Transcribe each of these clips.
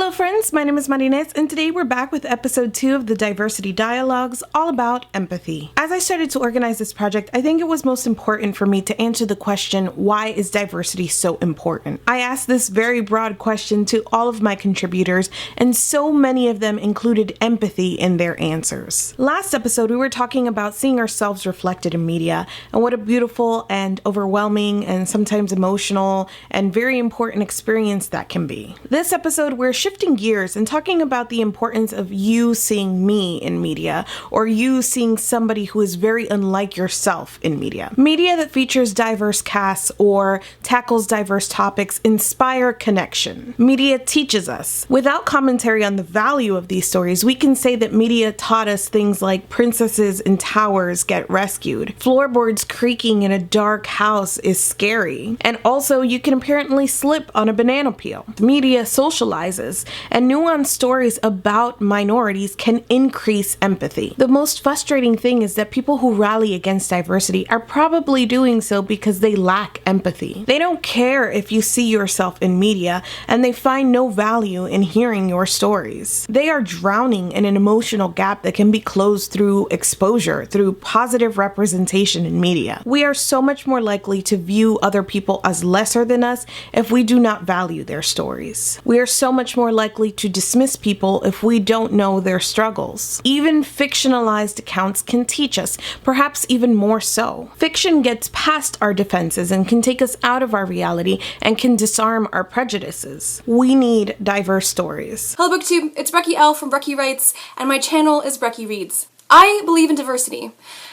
Hello friends, my name is Marines, and today we're back with episode 2 of the Diversity Dialogues, all about empathy. As I started to organize this project, I think it was most important for me to answer the question, why is diversity so important? I asked this very broad question to all of my contributors, and so many of them included empathy in their answers. Last episode, we were talking about seeing ourselves reflected in media, and what a beautiful and overwhelming and sometimes emotional and very important experience that can be. This episode, we're shifting gears and talking about the importance of you seeing me in media, or you seeing somebody who is very unlike yourself in media. Media that features diverse casts or tackles diverse topics inspire connection. Media teaches us. Without commentary on the value of these stories, we can say that media taught us things like princesses in towers get rescued, floorboards creaking in a dark house is scary, and also you can apparently slip on a banana peel. Media socializes, and nuanced stories about minorities can increase empathy. The most frustrating thing is that people who rally against diversity are probably doing so because they lack empathy. They don't care if you see yourself in media, and they find no value in hearing your stories. They are drowning in an emotional gap that can be closed through exposure, through positive representation in media. We are so much more likely to view other people as lesser than us if we do not value their stories. We are so much more likely to dismiss people if we don't know their struggles. Even fictionalized accounts can teach us, perhaps even more so. Fiction gets past our defenses and can take us out of our reality and can disarm our prejudices. We need diverse stories. Hello BookTube, it's Brekke L from Brekke Writes, and my channel is Brekke Reads. I believe in diversity.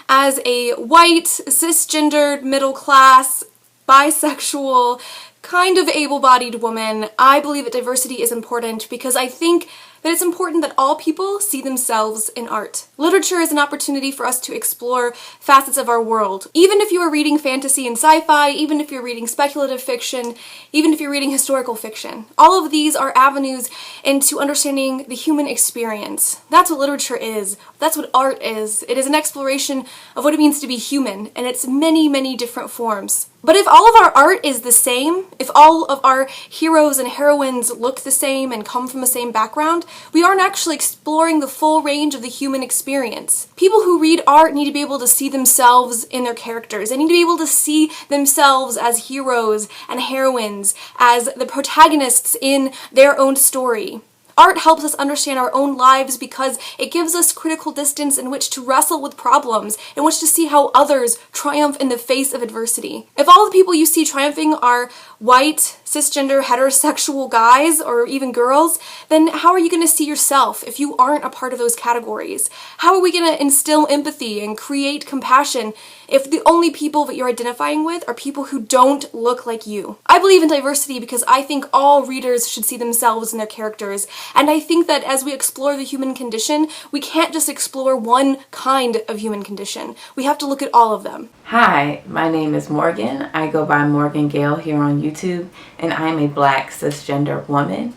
As a white, cisgendered, middle class, bisexual, kind of able-bodied woman, I believe that diversity is important because I think that it's important that all people see themselves in art. Literature is an opportunity for us to explore facets of our world. Even if you are reading fantasy and sci-fi, even if you're reading speculative fiction, even if you're reading historical fiction, all of these are avenues into understanding the human experience. That's what literature is. That's what art is. It is an exploration of what it means to be human, and its many, many different forms. But if all of our art is the same, if all of our heroes and heroines look the same and come from the same background, we aren't actually exploring the full range of the human experience. People who read art need to be able to see themselves in their characters. They need to be able to see themselves as heroes and heroines, as the protagonists in their own story. Art helps us understand our own lives because it gives us critical distance in which to wrestle with problems, in which to see how others triumph in the face of adversity. If all the people you see triumphing are white, cisgender, heterosexual guys or even girls, then how are you going to see yourself if you aren't a part of those categories? How are we going to instill empathy and create compassion if the only people that you're identifying with are people who don't look like you? I believe in diversity because I think all readers should see themselves in their characters, and I think that as we explore the human condition, we can't just explore one kind of human condition. We have to look at all of them. Hi, my name is Morgan. I go by Morgan Gayle here on YouTube, and I'm a Black cisgender woman.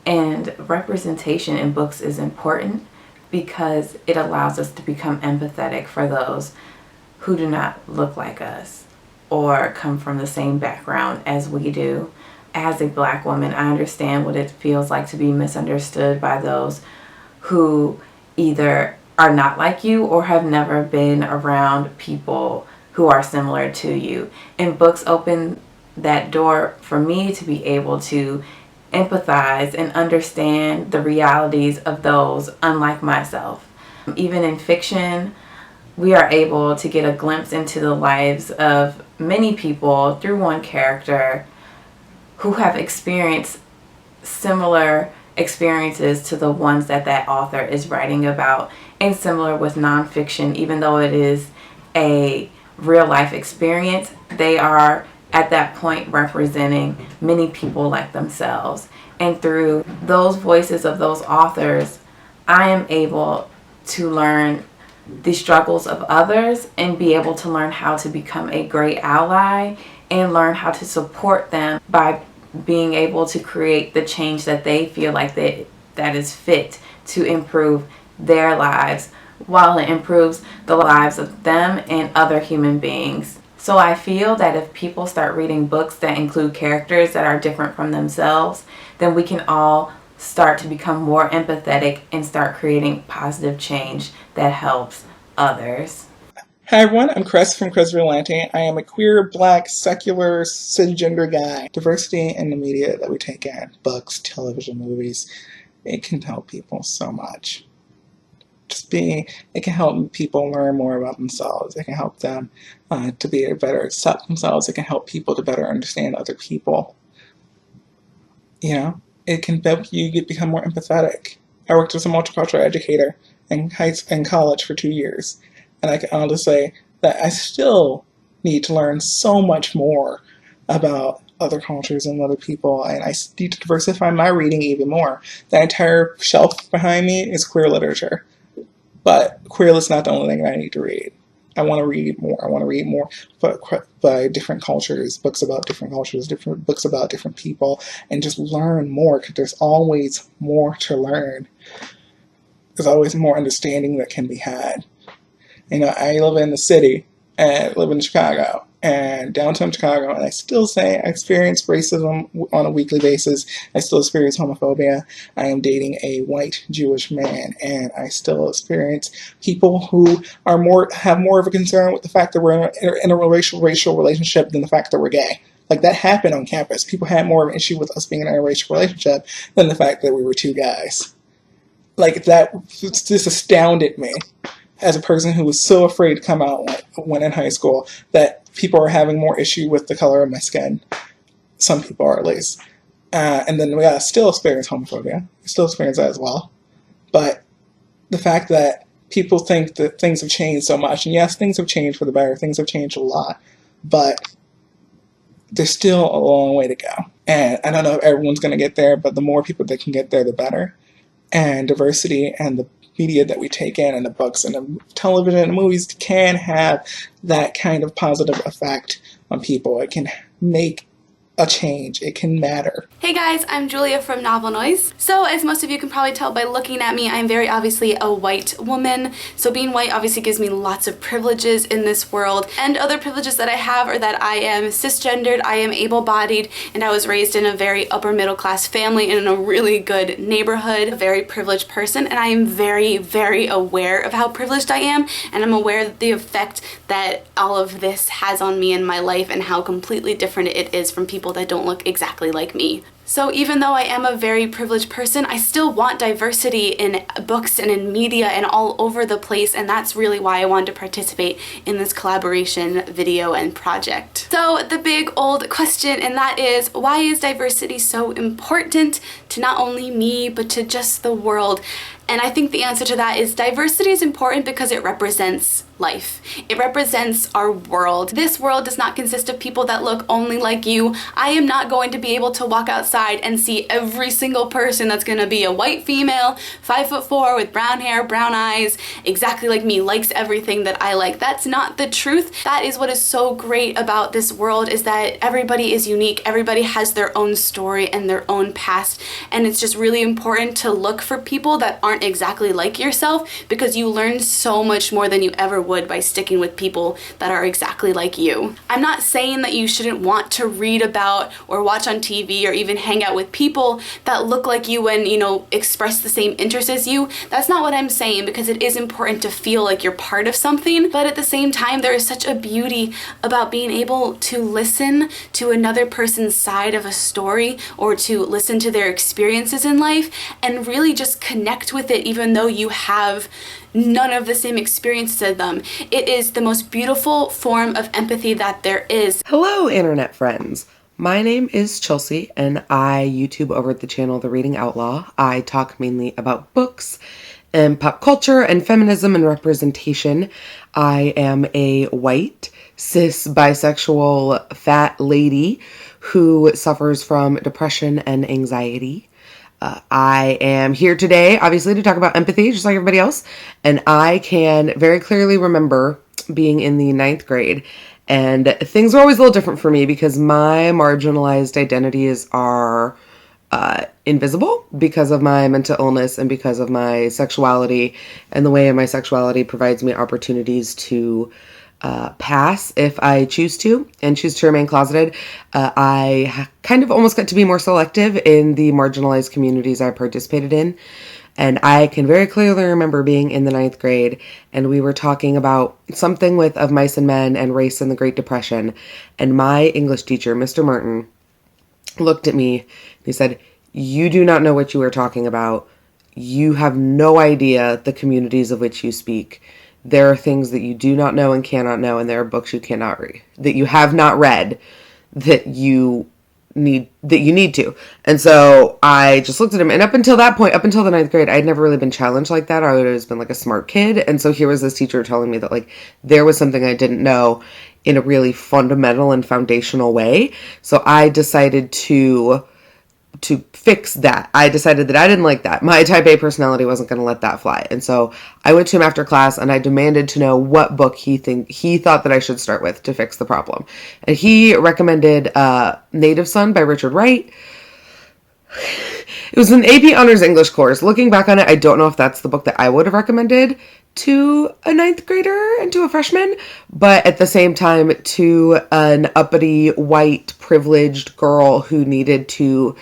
And representation in books is important because it allows us to become empathetic for those who do not look like us or come from the same background as we do. As a Black woman, I understand what it feels like to be misunderstood by those who either are not like you or have never been around people who are similar to you. And books open that door for me to be able to empathize and understand the realities of those unlike myself. Even in fiction, we are able to get a glimpse into the lives of many people through one character who have experienced similar experiences to the ones that that author is writing about. And similar with nonfiction, even though it is a real life experience, they are at that point representing many people like themselves. And through those voices of those authors, I am able to learn the struggles of others and be able to learn how to become a great ally and learn how to support them by being able to create the change that they feel like that is fit to improve their lives while it improves the lives of them and other human beings. So I feel that if people start reading books that include characters that are different from themselves, then we can all start to become more empathetic and start creating positive change that helps others. Hi everyone, I'm Chris from ChrisVigillante. I am a queer, black, secular, cisgender guy. Diversity in the media that we take in, books, television, movies, it can help people so much. It can help people learn more about themselves. It can help them to be better accept themselves. It can help people to better understand other people. You know, it can help you become more empathetic. I worked as a multicultural educator in college for 2 years. And I can honestly say that I still need to learn so much more about other cultures and other people, and I need to diversify my reading even more. The entire shelf behind me is queer literature, but queer is not the only thing that I need to read. I want to read more. I want to read more by different cultures, books about different cultures, different books about different people, and just learn more, because there's always more to learn. There's always more understanding that can be had. You know, I live in the city and live in Chicago and downtown Chicago, and I still say I experience racism on a weekly basis. I still experience homophobia. I am dating a white Jewish man, and I still experience people who have more of a concern with the fact that we're in an interracial relationship than the fact that we're gay. Like, that happened on campus. People had more of an issue with us being in an interracial relationship than the fact that we were two guys. Like, that just astounded me. As a person who was so afraid to come out when in high school, that people are having more issue with the color of my skin. Some people are, at least. And then we still experience homophobia. We still experience that as well. But the fact that people think that things have changed so much, and yes, things have changed for the better, things have changed a lot, but there's still a long way to go. And I don't know if everyone's going to get there, but the more people that can get there, the better. And diversity and the media that we take in, and the books and the television and the movies, can have that kind of positive effect on people. It can make a change. It can matter. Hey guys, I'm Julia from Novel Noise. So as most of you can probably tell by looking at me, I'm very obviously a white woman. So being white obviously gives me lots of privileges in this world, and other privileges that I have are that I am cisgendered, I am able-bodied, and I was raised in a very upper middle class family in a really good neighborhood, a very privileged person, and I am very, very aware of how privileged I am, and I'm aware of the effect that all of this has on me in my life and how completely different it is from people that don't look exactly like me. So even though I am a very privileged person, I still want diversity in books and in media and all over the place, and that's really why I wanted to participate in this collaboration video and project. So the big old question, and that is, why is diversity so important to not only me, but to just the world? And I think the answer to that is diversity is important because it represents life. It represents our world. This world does not consist of people that look only like you. I am not going to be able to walk outside and see every single person that's going to be a white female, 5'4", with brown hair, brown eyes, exactly like me, likes everything that I like. That's not the truth. That is what is so great about this world, is that everybody is unique. Everybody has their own story and their own past, and it's just really important to look for people that aren't exactly like yourself, because you learn so much more than you ever would by sticking with people that are exactly like you. I'm not saying that you shouldn't want to read about or watch on TV or even hang out with people that look like you and, you know, express the same interests as you. That's not what I'm saying, because it is important to feel like you're part of something, but at the same time there is such a beauty about being able to listen to another person's side of a story, or to listen to their experiences in life and really just connect with it, even though you have none of the same experiences as them. It is the most beautiful form of empathy that there is. Hello, internet friends. My name is Chelsea, and I YouTube over at the channel The Reading Outlaw. I talk mainly about books and pop culture and feminism and representation. I am a white, cis, bisexual, fat lady who suffers from depression and anxiety. I am here today, obviously, to talk about empathy, just like everybody else. And I can very clearly remember being in the 9th grade. And things were always a little different for me because my marginalized identities are invisible because of my mental illness and because of my sexuality, and the way my sexuality provides me opportunities to pass if I choose to and choose to remain closeted. I kind of almost got to be more selective in the marginalized communities I participated in. And I can very clearly remember being in the 9th grade and we were talking about something with Of Mice and Men and race and the Great Depression. And my English teacher, Mr. Martin, looked at me and he said, "You do not know what you are talking about. You have no idea the communities of which you speak. There are things that you do not know and cannot know, and there are books you cannot read, that you have not read, that you need to." And so I just looked at him, and up until that point, up until the 9th grade, I'd never really been challenged like that. I would always been like a smart kid. And so here was this teacher telling me that like there was something I didn't know in a really fundamental and foundational way. So I decided to fix that. I decided that I didn't like that. My type A personality wasn't going to let that fly. And so I went to him after class and I demanded to know what book he thought that I should start with to fix the problem. And he recommended Native Son by Richard Wright. It was an AP Honors English course. Looking back on it, I don't know if that's the book that I would have recommended to a 9th grader and to a freshman, but at the same time to an uppity, white, privileged girl who needed to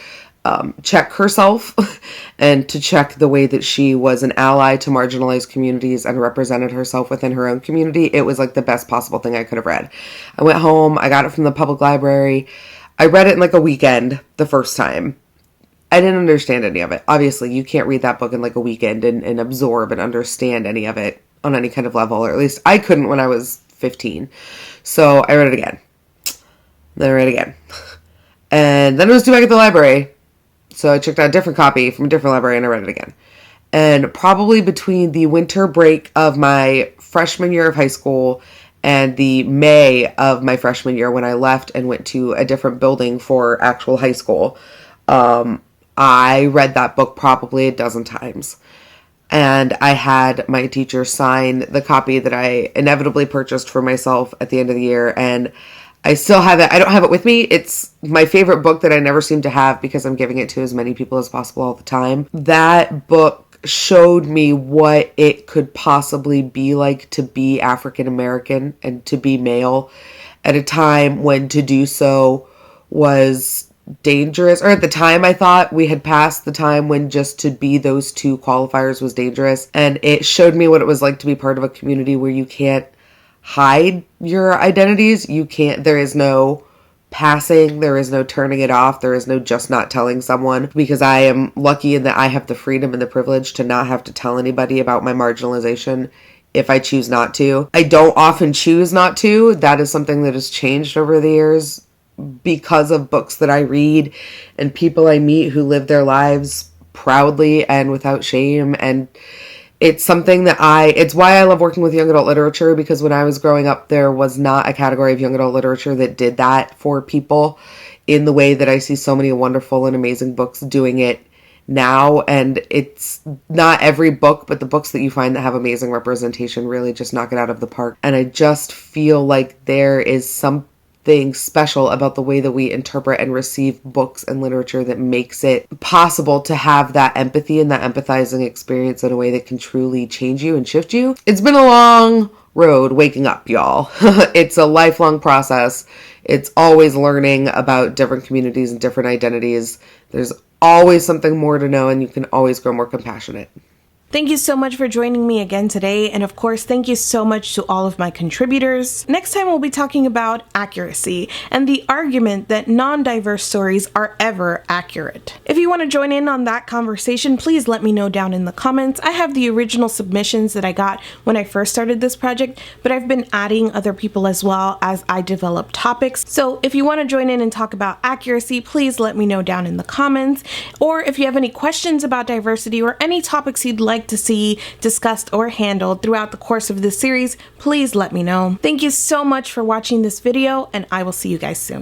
check herself and to check the way that she was an ally to marginalized communities and represented herself within her own community. It was like the best possible thing I could have read. I went home, I got it from the public library. I read it in like a weekend the first time. I didn't understand any of it. Obviously, you can't read that book in like a weekend and absorb and understand any of it on any kind of level, or at least I couldn't when I was 15. So I read it again. Then I read it again. And then it was due back at the library. So I checked out a different copy from a different library and I read it again. And probably between the winter break of my freshman year of high school and the May of my freshman year when I left and went to a different building for actual high school, I read that book probably a dozen times. And I had my teacher sign the copy that I inevitably purchased for myself at the end of the year. And I still have it. I don't have it with me. It's my favorite book that I never seem to have because I'm giving it to as many people as possible all the time. That book showed me what it could possibly be like to be African American and to be male at a time when to do so was dangerous, or at the time I thought we had passed the time when just to be those two qualifiers was dangerous. And it showed me what it was like to be part of a community where you can't hide your identities. There is no passing, there is no turning it off, there is no just not telling someone, because I am lucky in that I have the freedom and the privilege to not have to tell anybody about my marginalization if I choose not to. I don't often choose not to. That is something that has changed over the years because of books that I read and people I meet who live their lives proudly and without shame. And it's something that it's why I love working with young adult literature, because when I was growing up, there was not a category of young adult literature that did that for people in the way that I see so many wonderful and amazing books doing it now. And it's not every book, but the books that you find that have amazing representation really just knock it out of the park. And I just feel like there is something special about the way that we interpret and receive books and literature that makes it possible to have that empathy and that empathizing experience in a way that can truly change you and shift you. It's been a long road waking up, y'all. It's a lifelong process. It's always learning about different communities and different identities. There's always something more to know, and you can always grow more compassionate. Thank you so much for joining me again today, and of course, thank you so much to all of my contributors. Next time, we'll be talking about accuracy and the argument that non-diverse stories are ever accurate. If you want to join in on that conversation, please let me know down in the comments. I have the original submissions that I got when I first started this project, but I've been adding other people as well as I develop topics. So if you want to join in and talk about accuracy, please let me know down in the comments. Or if you have any questions about diversity or any topics you'd like to see discussed or handled throughout the course of this series, please let me know. Thank you so much for watching this video, and I will see you guys soon.